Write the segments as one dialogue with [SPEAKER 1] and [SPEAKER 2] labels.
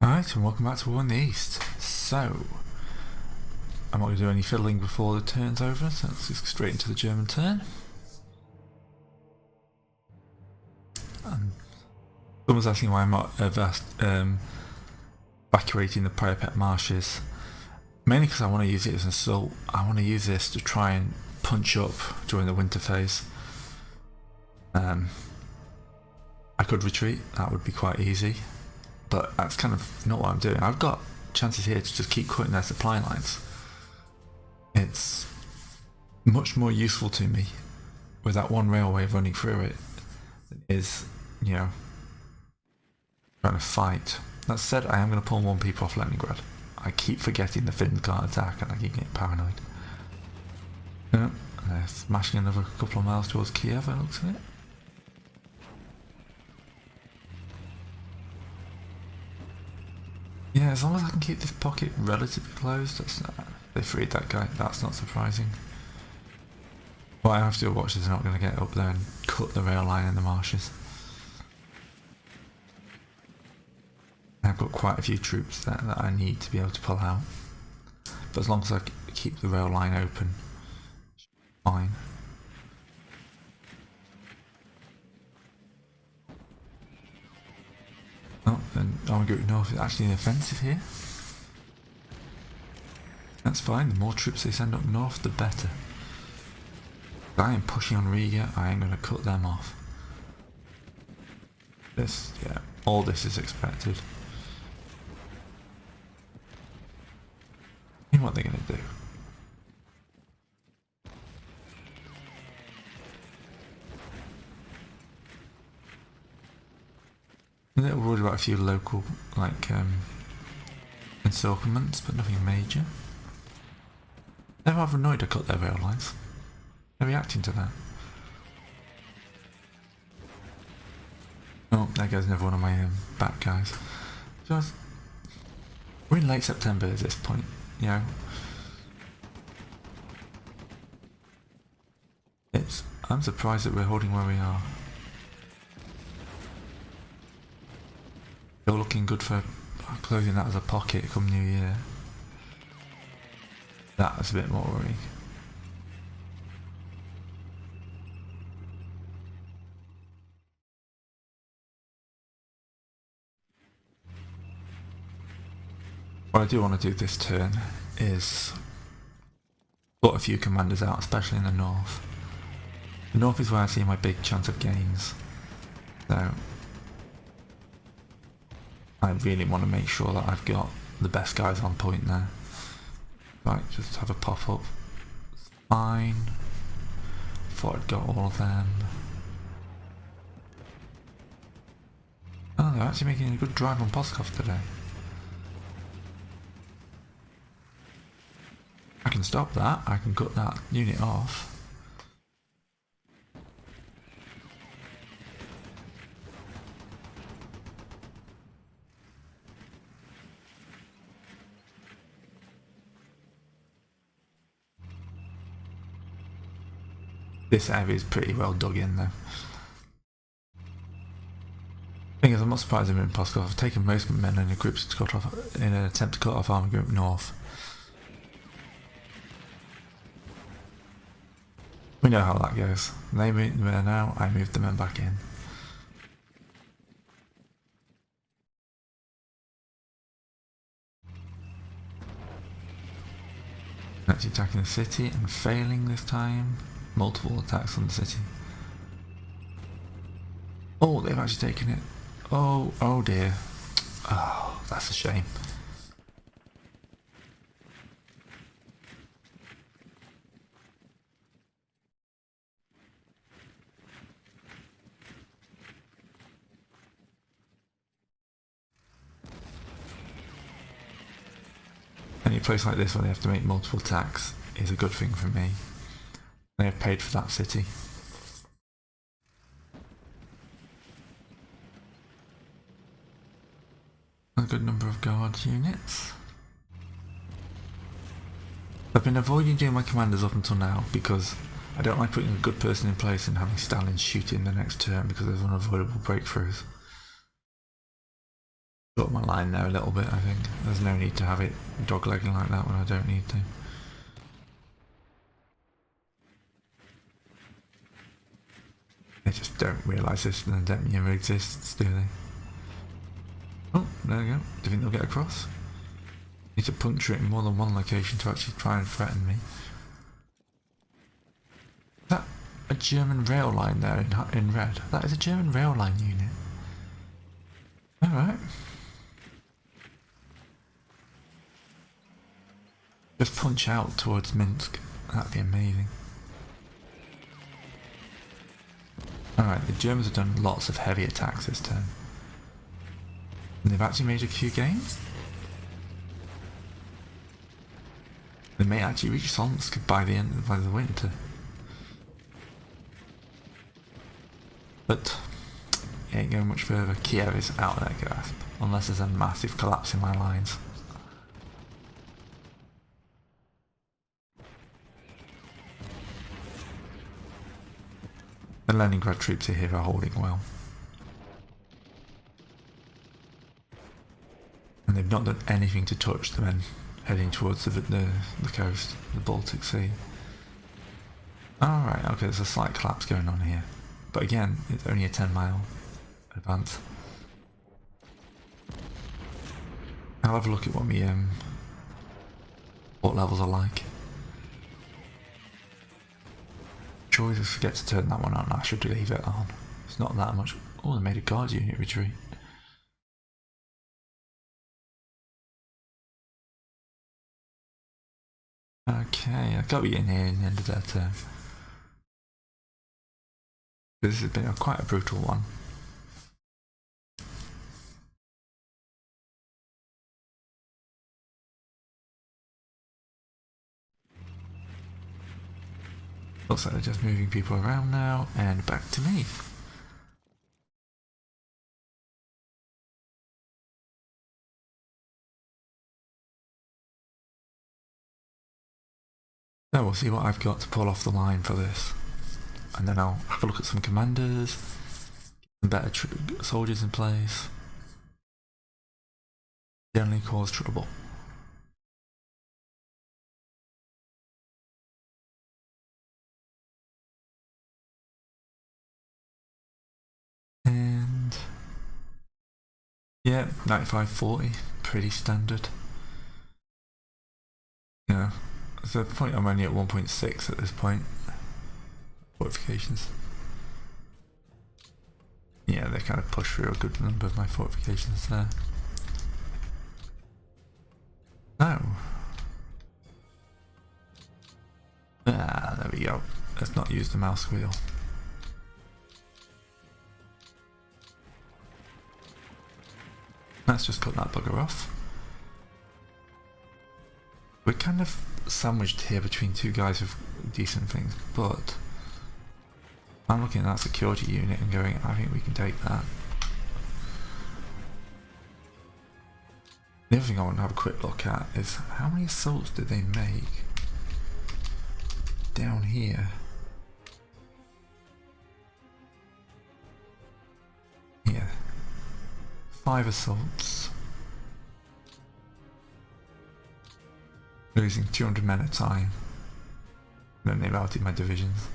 [SPEAKER 1] Alright, and welcome back to War in the East. So, I'm not going to do any fiddling before the turn's over, so let's just go straight into the German turn. And someone's asking why I'm not evacuating the parapet marshes. Mainly because I want to use it as an assault. I want to use this to try and punch up during the winter phase. I could retreat, that would be quite easy. But that's kind of not what I'm doing. I've got chances here to just keep cutting their supply lines. It's much more useful to me with that one railway running through it than it is, you know, trying to fight. That said, I am going to pull more people off Leningrad. I keep forgetting the Finns can't attack and I keep getting paranoid. Yeah, they're smashing another couple of miles towards Kiev, it looks like it. Yeah, as long as I can keep this pocket relatively closed, they freed that guy, that's not surprising. What I have to watch is they're not going to get up there and cut the rail line in the marshes. I've got quite a few troops there that I need to be able to pull out. But as long as I keep the rail line open, fine. Oh, and Army Group North is actually an offensive here. That's fine, the more troops they send up north, the better. If I am pushing on Riga, I am going to cut them off. This, yeah, all this is expected. You know what they're going to do. A little worried about a few local, like, encirclements, but nothing major. They're rather annoyed to cut their rail lines. They're reacting to that. Oh, there goes another one of my back guys. Just, we're in late September at this point, you know. I'm surprised that we're holding where we are. Still looking good for closing that as a pocket come New Year. That's a bit more worrying. What I do want to do this turn is put a few commanders out, especially in the north. The north is where I see my big chance of gains. So I really want to make sure that I've got the best guys on point there. Right, just have a pop up. It's fine. Thought I'd got all of them. Oh, they're actually making a good drive on Poskov today. I can stop that, I can cut that unit off. This area is pretty well dug in though. Thing is, I'm not surprised I'm in Poskov. I've taken most of my men in a group to cut off, in an attempt to cut off Army Group North. We know how that goes. They move there now, I move the men back in. Actually attacking the city and failing this time. Multiple attacks on the city. Oh, they've actually taken it. Oh, oh dear. Oh, that's a shame. Any place like this where they have to make multiple attacks is a good thing for me. They have paid for that city. A good number of guard units. I've been avoiding doing my commanders up until now because I don't like putting a good person in place and having Stalin shoot in the next turn because there's unavoidable breakthroughs. Got my line there a little bit, I think. There's no need to have it doglegging like that when I don't need to. They just don't realise this and never exists, do they? Oh, there we go. Do you think they'll get across? Need to puncture it in more than one location to actually try and threaten me. Is that a German rail line there in red? That is a German rail line unit. Alright. Just punch out towards Minsk. That'd be amazing. Alright, the Germans have done lots of heavy attacks this turn. And they've actually made a few gains. They may actually reach Solnsk by the winter. But it ain't going much further. Kiev is out of their grasp, unless there's a massive collapse in my lines. The Leningrad troops here are holding well. And they've not done anything to touch the men heading towards the coast, the Baltic Sea. Alright, okay, there's a slight collapse going on here. But again, it's only a 10-mile advance. I'll have a look at what my port levels are like. I always forget to turn that one on. I should leave it on. It's not that much. Oh, they made a guard unit retreat. Okay, I've got to be in here in the end of their turn. This has been quite a brutal one. Looks like they're just moving people around now, and back to me. So we'll see what I've got to pull off the line for this. And then I'll have a look at some commanders, some better soldiers in place. Generally cause trouble. And yeah, 95-40, pretty standard. Yeah, so at the point I'm only at 1.6 at this point. Fortifications. Yeah, they kind of push through a good number of my fortifications there. Oh. Ah, there we go. Let's not use the mouse wheel. Let's just cut that bugger off. We're kind of sandwiched here between two guys with decent things, but I'm looking at that security unit and going, I think we can take that. The other thing I want to have a quick look at is how many assaults did they make down here? Here. 5 assaults. Losing 200 men at a time. Then they routed my divisions.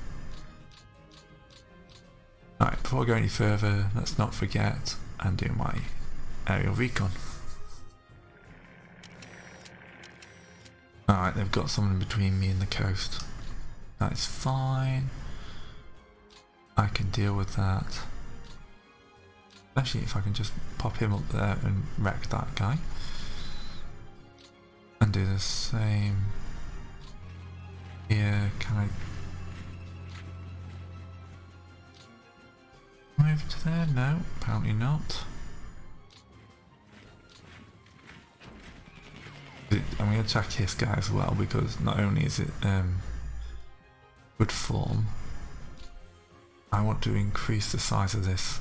[SPEAKER 1] Alright, before I go any further, let's not forget and do my aerial recon. Alright, they've got someone between me and the coast. That's fine. I can deal with that. Especially if I can just pop him up there and wreck that guy. And do the same here. Can I move to there? No, apparently not. I'm going to attack this guy as well, because not only is it good form, I want to increase the size of this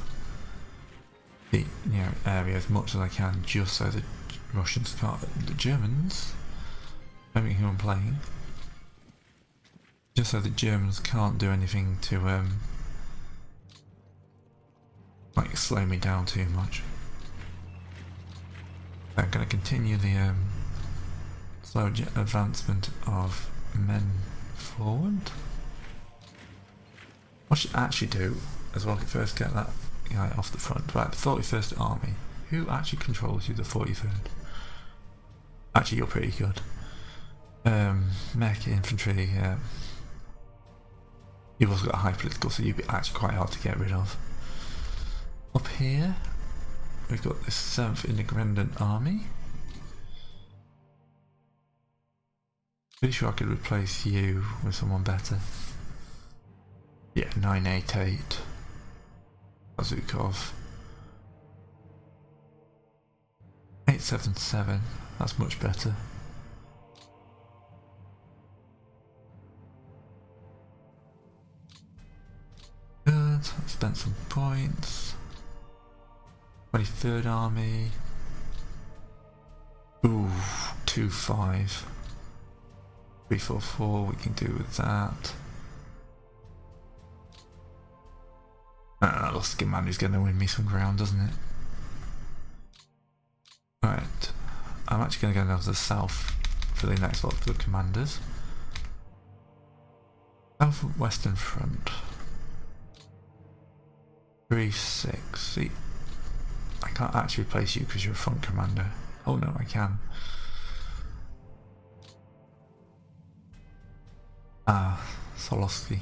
[SPEAKER 1] area as much as I can, just so the Russians can't, the Germans, knowing who I'm playing, just so the Germans can't do anything to like slow me down too much. I'm going to continue the slow advancement of men forward. What I should actually do as well, first get that guy off the front. Right, the 41st Army. Who actually controls you, the 43rd? Actually, you're pretty good. Mech infantry, you've also got a high political, so you'd be actually quite hard to get rid of. Up here, we've got the 7th Independent Army. Pretty sure I could replace you with someone better. Yeah, 988. Azukov. 877. That's much better. Good. Spent some points. 23rd Army. Ooh, 2-5. 3-4-4. We can do with that. That looks like a man who's going to win me some ground, doesn't it? Right, I'm actually going to go down to the south for the next lot of the commanders. South Western Front. 3-6. See, I can't actually replace you because you're a front commander. Oh no, I can. Solowski.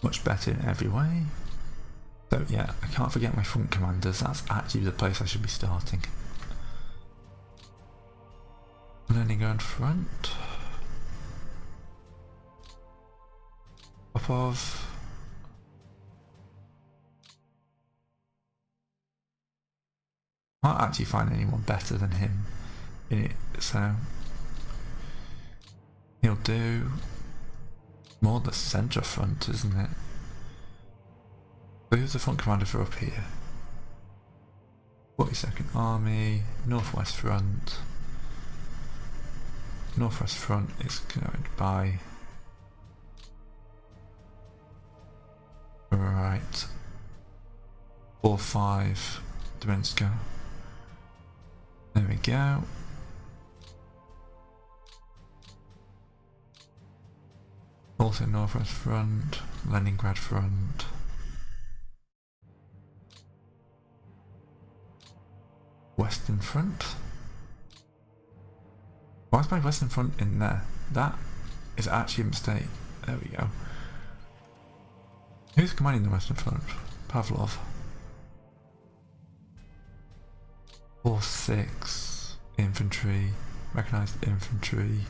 [SPEAKER 1] Much better in every way. So yeah, I can't forget my front commanders. That's actually the place I should be starting. Leningrad front. Popov. Can't actually find anyone better than him in it, so he'll do more the centre front, isn't it? So who's the front commander for up here? 42nd Army, Northwest Front. Northwest Front is going by right 4-5 Dominska. There we go. Also Northwest Front, Leningrad Front. Western Front. Why is my Western Front in there? That is actually a mistake. There we go. Who's commanding the Western Front? Pavlov. 4-6 infantry, mechanized infantry.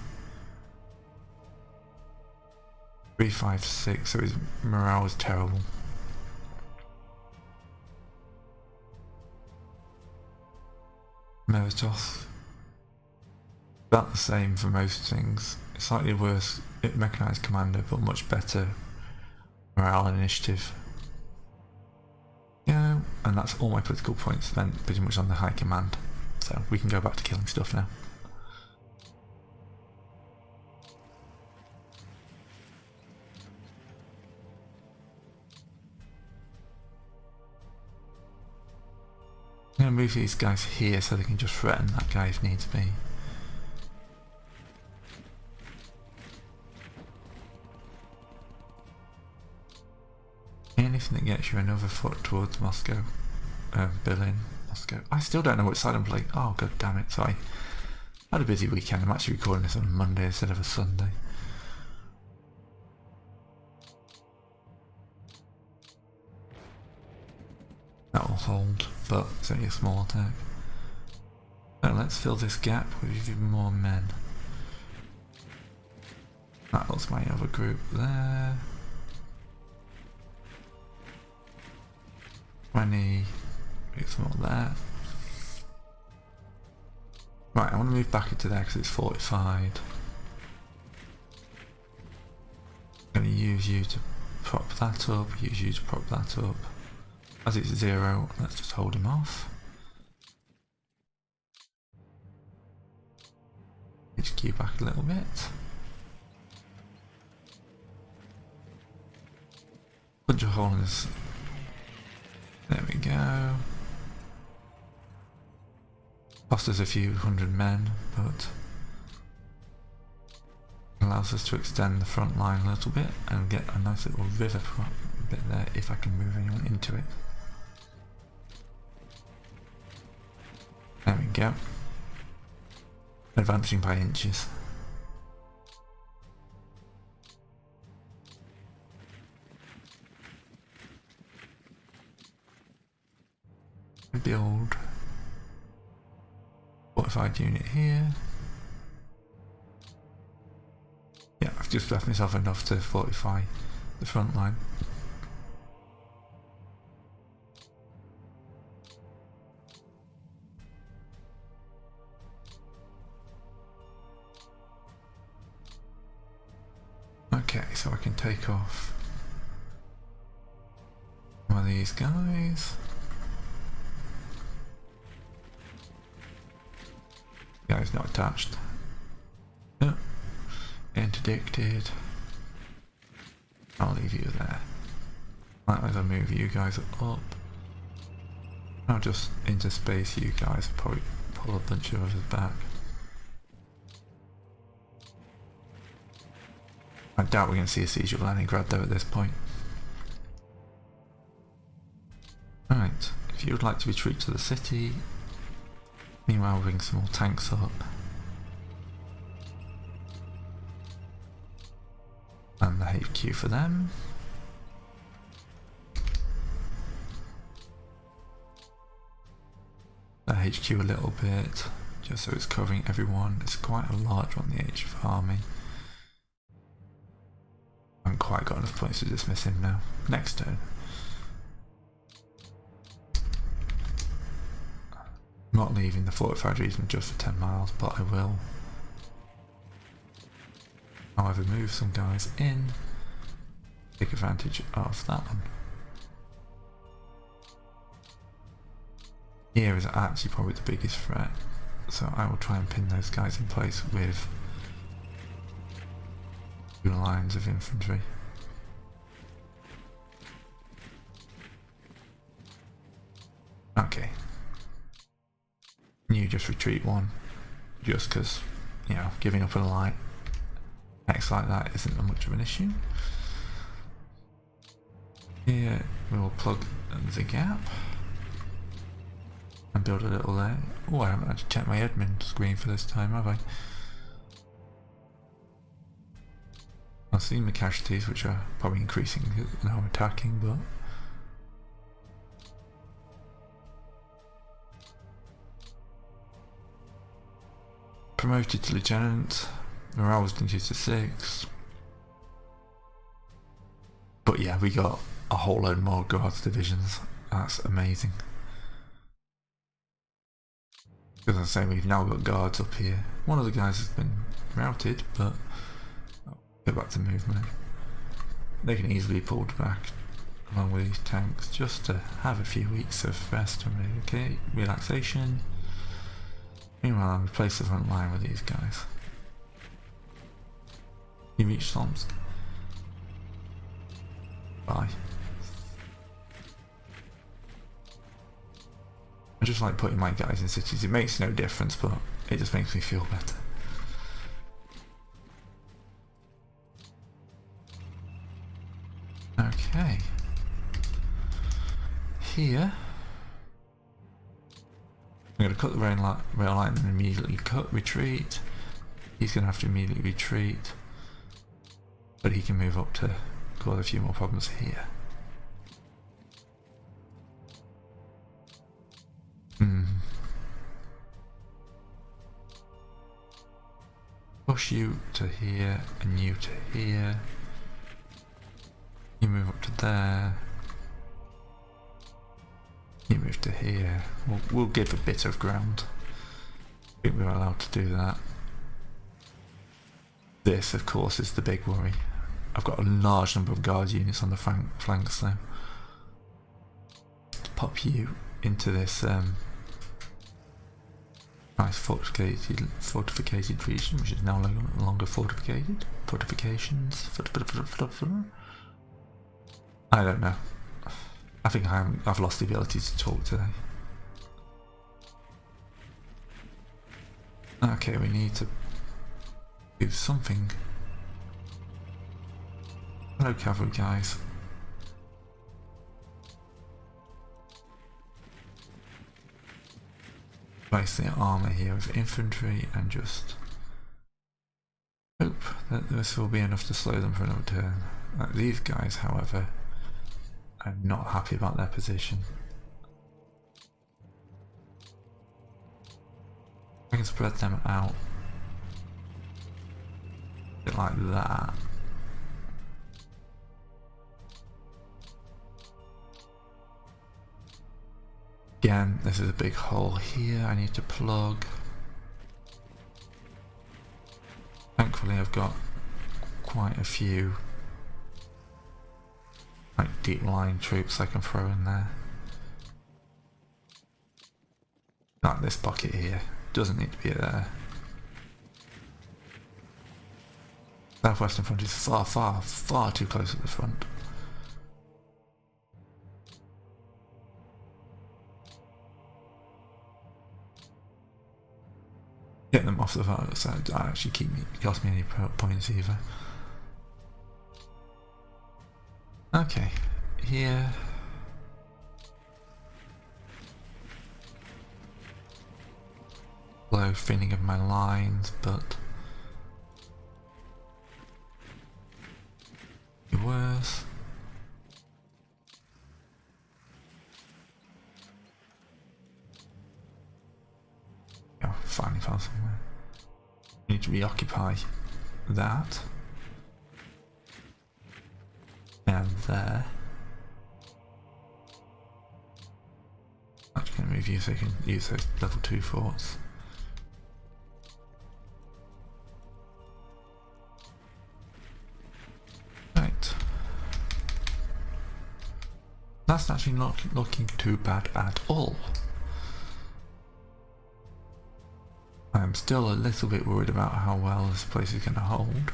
[SPEAKER 1] 3-5-6, so his morale is terrible. Meritov. About the same for most things. Slightly worse mechanized commander, but much better morale and initiative. Yeah, and that's all my political points spent pretty much on the high command. So we can go back to killing stuff now. I'm going to move these guys here so they can just threaten that guy if needs be. Anything that gets you another foot towards Moscow. Berlin, Moscow. I still don't know which side I'm playing. Oh god damn it, sorry. I had a busy weekend. I'm actually recording this on a Monday instead of a Sunday. That will hold, but it's only a small attack. So let's fill this gap with even more men. That looks my other group there. 20, get some more there. Right, I want to move back into there because it's fortified. I'm going to use you to prop that up, use you to prop that up. As it's 0, let's just hold him off. HQ back a little bit. Punch a hole in this. There we go. Cost us a few hundred men, but allows us to extend the front line a little bit and get a nice little river bit there if I can move anyone into it. There we go. Advancing by inches. Build fortified unit here. Yeah, I've just left myself enough to fortify the front line. Okay, so I can take off one of these guys. Guy's not attached. No. Interdicted. I'll leave you there. As I move you guys up. I'll just interspace you guys, probably pull a bunch of others back. I doubt we're going to see a siege of Leningrad though at this point. Right, if you would like to retreat to the city, meanwhile bring some more tanks up. And the HQ for them. The HQ a little bit, just so it's covering everyone. It's quite a large one, the HF army. I haven't quite got enough points to dismiss him now. Next turn. I'm not leaving the fortified region just for 10 miles, but I will. However, move some guys in, take advantage of that one. Here is actually probably the biggest threat, so I will try and pin those guys in place with 2 lines of infantry. Okay. You just retreat one, just because, you know, giving up a light X like that isn't much of an issue. Here we will plug the gap and build a little there. Oh, I haven't actually checked my admin screen for this time, have I? I've seen the casualties, which are probably increasing now I'm attacking, but promoted to lieutenant, morale was reduced to 6. But yeah, we got a whole load more guards divisions. That's amazing. As I say, we've now got guards up here. One of the guys has been routed, but I'll go back to movement. They can easily be pulled back along with these tanks just to have a few weeks of rest and relaxation. Meanwhile, I'll replace the front line with these guys. You reach Tomsk. Bye. I just like putting my guys in cities. It makes no difference, but it just makes me feel better. Okay. Here, I'm going to cut the rail line and immediately retreat. He's going to have to immediately retreat, but he can move up to cause a few more problems here. Push you to here and you to here. You move up to there. You move to here. We'll give a bit of ground. I think we're allowed to do that. This, of course, is the big worry. I've got a large number of guard units on the flanks now. Let's pop you into this nice fortificated region, which is now no longer fortificated. Fortifications. I don't know. I think I've lost the ability to talk today. Okay, we need to do something. Hello cavalry guys. Place the armour here with infantry and just hope that this will be enough to slow them for another turn. These guys, however, I'm not happy about their position. I can spread them out a bit like that. Again, this is a big hole here I need to plug. Thankfully I've got quite a few like deep line troops I can throw in there. Like this pocket here, doesn't need to be there. Southwestern front is far too close at the front. Get them off the far side, don't actually cost me any points either. Okay, here. Slow thinning of my lines, but worse. Oh, finally found somewhere. Need to reoccupy that. And there. Actually going to move you so you can use those level 2 forts. Right. That's actually not looking too bad at all. I'm still a little bit worried about how well this place is going to hold.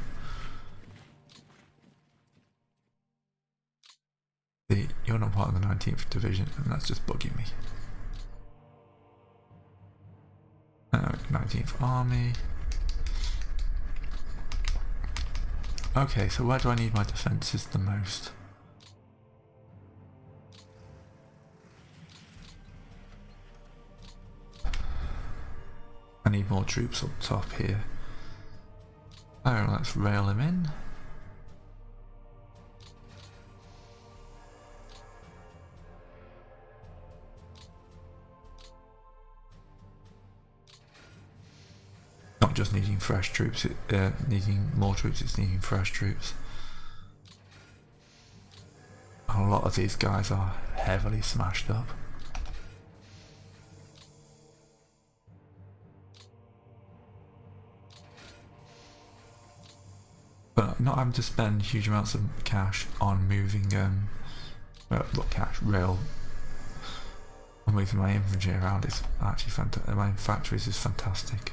[SPEAKER 1] You're not part of the 19th Division, and that's just bugging me. 19th Army. Okay, so where do I need my defences the most? I need more troops up top here. Oh, let's rail him in. Not just needing fresh troops, needing more troops, it's needing fresh troops. A lot of these guys are heavily smashed up. But not having to spend huge amounts of cash on moving, rail, on moving my infantry around is actually fantastic. My factories is fantastic.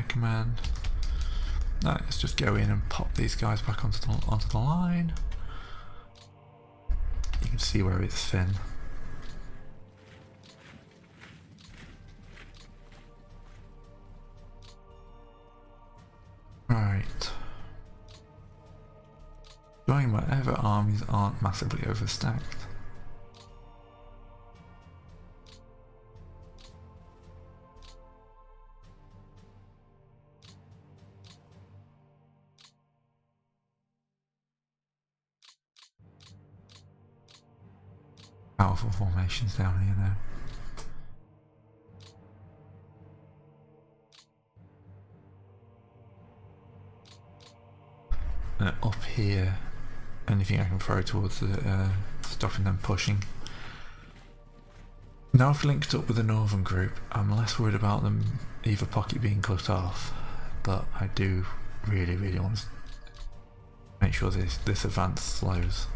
[SPEAKER 1] Command. Right, let's just go in and pop these guys back onto the line. You can see where it's thin. Right. Join whatever armies aren't massively overstacked. Powerful formations down here now. Up here, anything I can throw towards the, stopping them pushing. Now I've linked up with the northern group, I'm less worried about them either pocket being cut off, but I do really want to make sure this advance slows.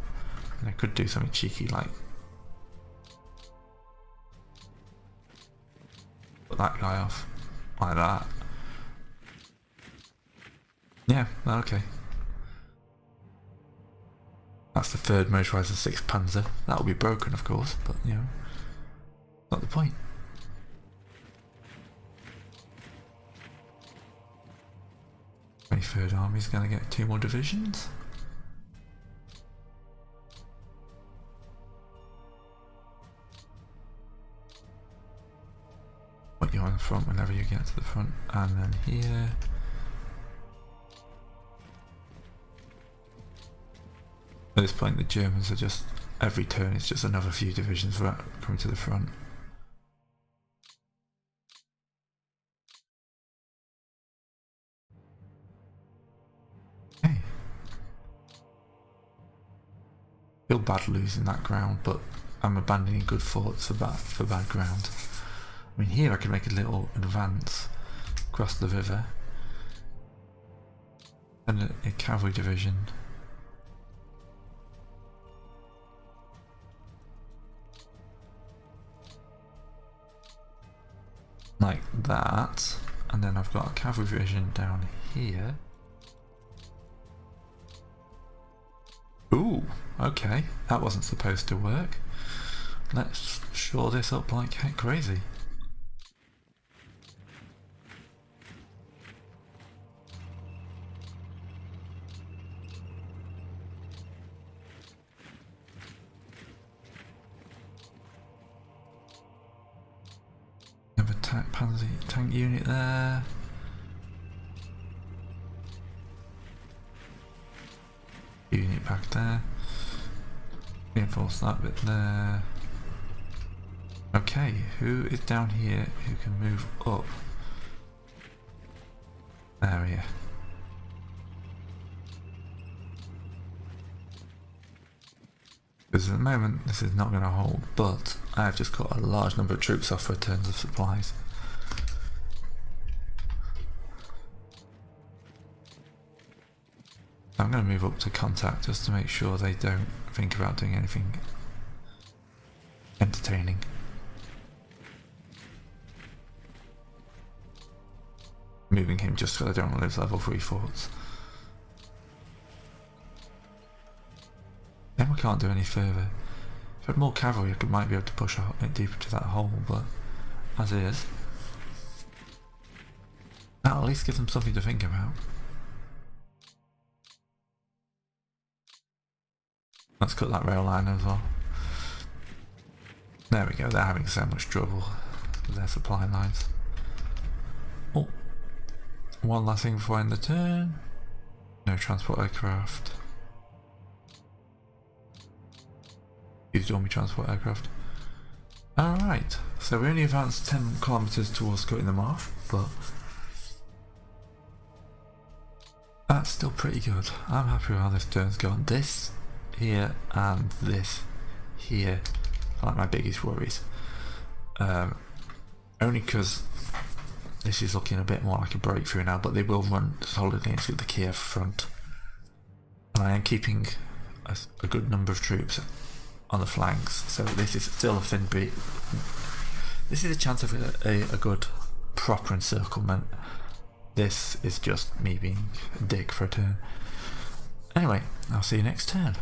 [SPEAKER 1] And I could do something cheeky like cut that guy off. Like that. Yeah, okay. That's the 3rd motorised and 6th Panzer. That will be broken, of course, but, you know, not the point. The 23rd Army's going to get 2 more divisions. Put you on the front whenever you get to the front, and then here. At this point the Germans are just, every turn is just another few divisions coming to the front. Okay. Feel bad losing that ground, but I'm abandoning good forts for bad ground. I mean, here I can make a little advance across the river and a cavalry division. Like that, and then I've got a cavalry division down here. Ooh, okay, that wasn't supposed to work. Let's shore this up like heck crazy. Panzer tank unit there. Unit back there. Reinforce that bit there. Okay, who is down here who can move up? There we are. Because at the moment this is not going to hold, but I've just got a large number of troops off for returns of supplies. I'm going to move up to contact just to make sure they don't think about doing anything entertaining. Moving him just because I don't want to lose level 3 forts. Then we can't do any further. If I had more cavalry I might be able to push a bit deeper to that hole, but as is, that'll at least give them something to think about. Let's cut that rail line as well. There we go, they're having so much trouble with their supply lines. Oh, one last thing before I end the turn. No transport aircraft. Use Army transport aircraft. Alright, so we only advanced 10 kilometers towards cutting them off, but that's still pretty good. I'm happy with how this turn's gone. This here and this here are like my biggest worries. Only because this is looking a bit more like a breakthrough now, but they will run solidly into the Kiev front. And I am keeping a good number of troops on the flanks, so this is still a thin beat. This is a chance of a good proper encirclement. This is just me being a dick for a turn. Anyway, I'll see you next turn.